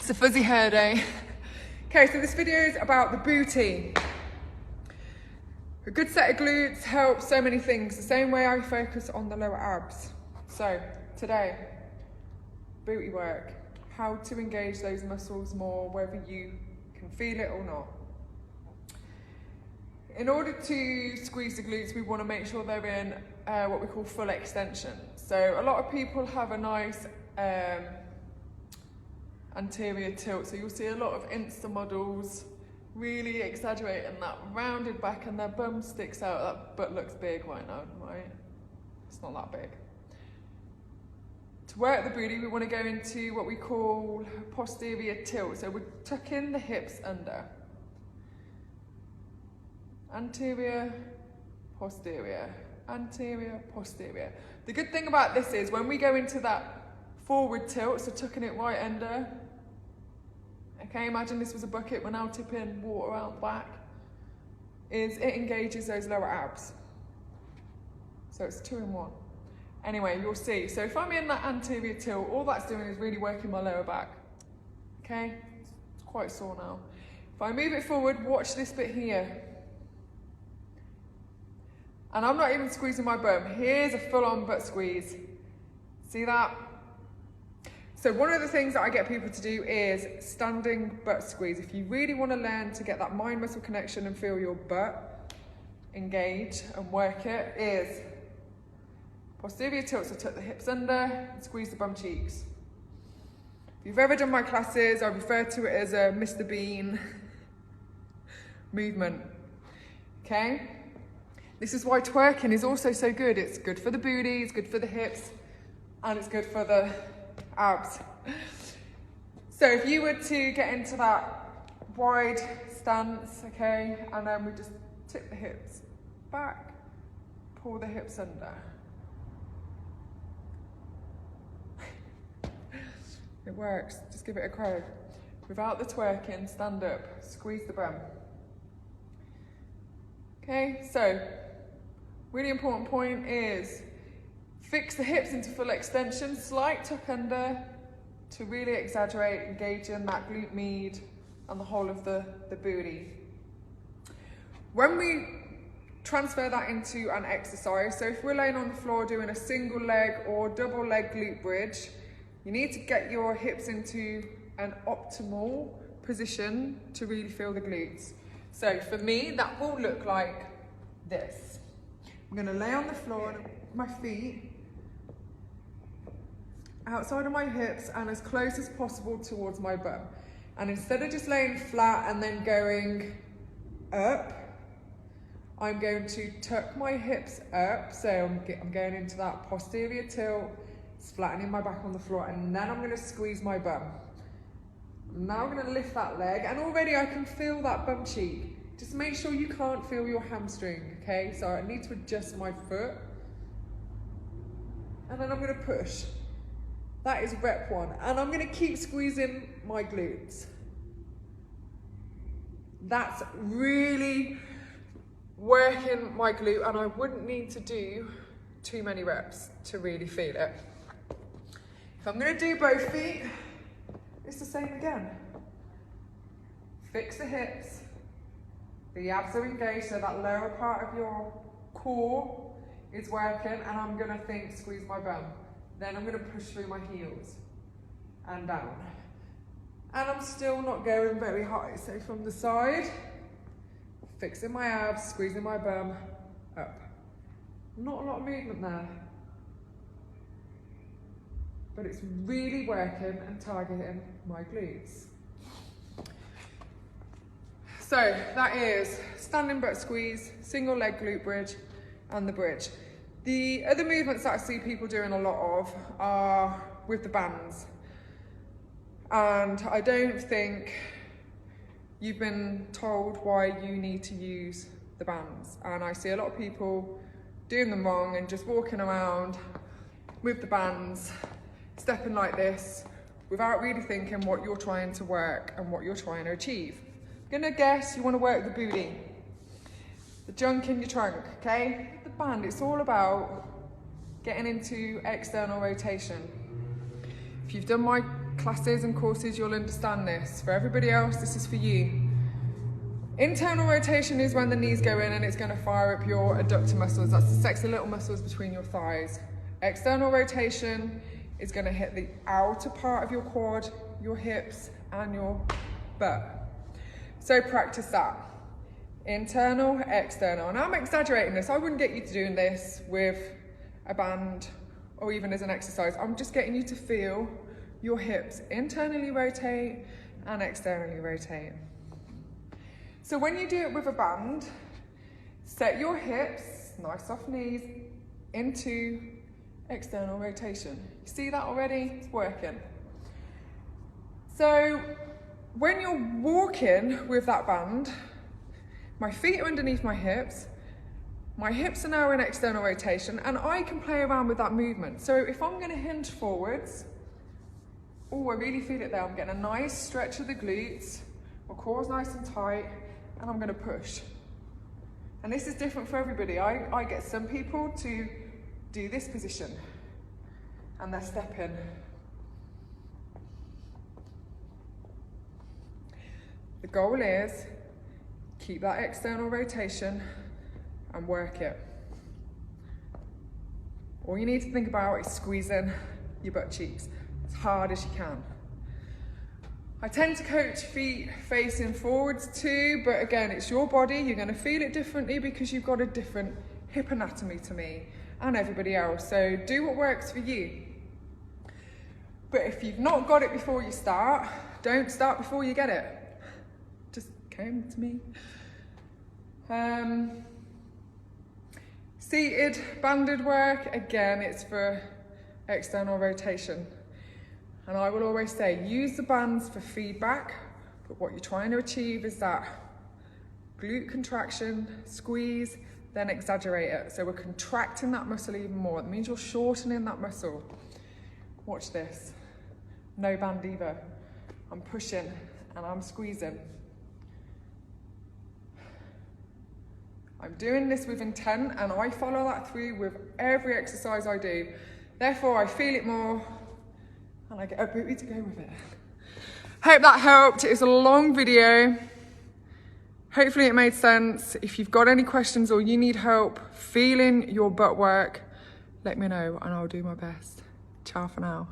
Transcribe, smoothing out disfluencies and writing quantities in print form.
It's a fuzzy hair day. Okay, so this video is about the booty. A good set of glutes helps so many things, the same way I focus on the lower abs. So today, booty work, how to engage those muscles more, whether you can feel it or not. In order to squeeze the glutes, we want to make sure they're in what we call full extension. So a lot of people have a nice anterior tilt. So you'll see a lot of Insta models really exaggerating that rounded back and their bum sticks out. That butt looks big right now, right? It's not that big. To work the booty, we want to go into what we call posterior tilt. So we're tucking the hips under. Anterior, posterior, anterior, posterior. The good thing about this is when we go into that forward tilt, so tucking it right under, okay, imagine this was a bucket, we're now tipping water out back, is it engages those lower abs. So it's 2 in 1. Anyway, you'll see. So if I'm in that anterior tilt, all that's doing is really working my lower back. Okay, it's quite sore now. If I move it forward, watch this bit here. And I'm not even squeezing my bum. Here's a full-on butt squeeze. See that? So one of the things that I get people to do is standing butt squeeze. If you really want to learn to get that mind-muscle connection and feel your butt engage and work it, is posterior tilt, so tuck the hips under and squeeze the bum cheeks. If you've ever done my classes, I refer to it as a Mr. Bean movement, okay? This is why twerking is also so good. It's good for the booty, it's good for the hips, and it's good for the abs. So if you were to get into that wide stance, okay, and then we just tip the hips back, pull the hips under. It works, just give it a go. Without the twerking, stand up, squeeze the bum. Okay, so really important point is fix the hips into full extension, slight tuck under to really exaggerate, engaging that glute med and the whole of the booty. When we transfer that into an exercise, so if we're laying on the floor doing a single leg or double leg glute bridge, you need to get your hips into an optimal position to really feel the glutes. So for me, that will look like this. I'm gonna lay on the floor and my feet outside of my hips and as close as possible towards my bum. And instead of just laying flat and then going up, I'm going to tuck my hips up. So I'm going into that posterior tilt, it's flattening my back on the floor, and then I'm gonna squeeze my bum. Now I'm gonna lift that leg, and already I can feel that bum cheek. Just make sure you can't feel your hamstring, okay? So I need to adjust my foot. And then I'm gonna push. That is rep 1. And I'm gonna keep squeezing my glutes. That's really working my glute, and I wouldn't need to do too many reps to really feel it. If I'm gonna do both feet, it's the same again. Fix the hips. The abs are engaged, so that lower part of your core is working, and I'm gonna squeeze my bum. Then I'm gonna push through my heels and down. And I'm still not going very high. So from the side, fixing my abs, squeezing my bum, up. Not a lot of movement there. But it's really working and targeting my glutes. So that is standing butt squeeze, single leg glute bridge, and the bridge. The other movements that I see people doing a lot of are with the bands. And I don't think you've been told why you need to use the bands. And I see a lot of people doing them wrong and just walking around with the bands, stepping like this, without really thinking what you're trying to work and what you're trying to achieve. I'm gonna guess you wanna work the booty, the junk in your trunk, okay? The band, it's all about getting into external rotation. If you've done my classes and courses, you'll understand this. For everybody else, this is for you. Internal rotation is when the knees go in and it's going to fire up your adductor muscles. That's the sexy little muscles between your thighs. External rotation is going to hit the outer part of your quad, your hips, and your butt. So practice that. Internal, external. And I'm exaggerating this. I wouldn't get you to doing this with a band or even as an exercise. I'm just getting you to feel your hips internally rotate and externally rotate. So when you do it with a band, set your hips, nice soft knees, into external rotation. You see that already? It's working. So when you're walking with that band, my feet are underneath my hips are now in external rotation, and I can play around with that movement. So if I'm going to hinge forwards, oh, I really feel it there. I'm getting a nice stretch of the glutes, my core's nice and tight, and I'm going to push. And this is different for everybody. I get some people to do this position, and they're stepping. The goal is keep that external rotation and work it. All you need to think about is squeezing your butt cheeks as hard as you can. I tend to coach feet facing forwards too, but again, it's your body. You're going to feel it differently because you've got a different hip anatomy to me and everybody else. So do what works for you. But if you've not got it before you start, don't start before you get it. Just come to me. Seated banded work, again, it's for external rotation. And I will always say, use the bands for feedback, but what you're trying to achieve is that glute contraction, squeeze, then exaggerate it. So we're contracting that muscle even more. That means you're shortening that muscle. Watch this. No band either. I'm pushing and I'm squeezing. I'm doing this with intent, and I follow that through with every exercise I do. Therefore, I feel it more, and I get a booty to go with it. Hope that helped. It was a long video. Hopefully it made sense. If you've got any questions or you need help feeling your butt work, let me know and I'll do my best. Ciao for now.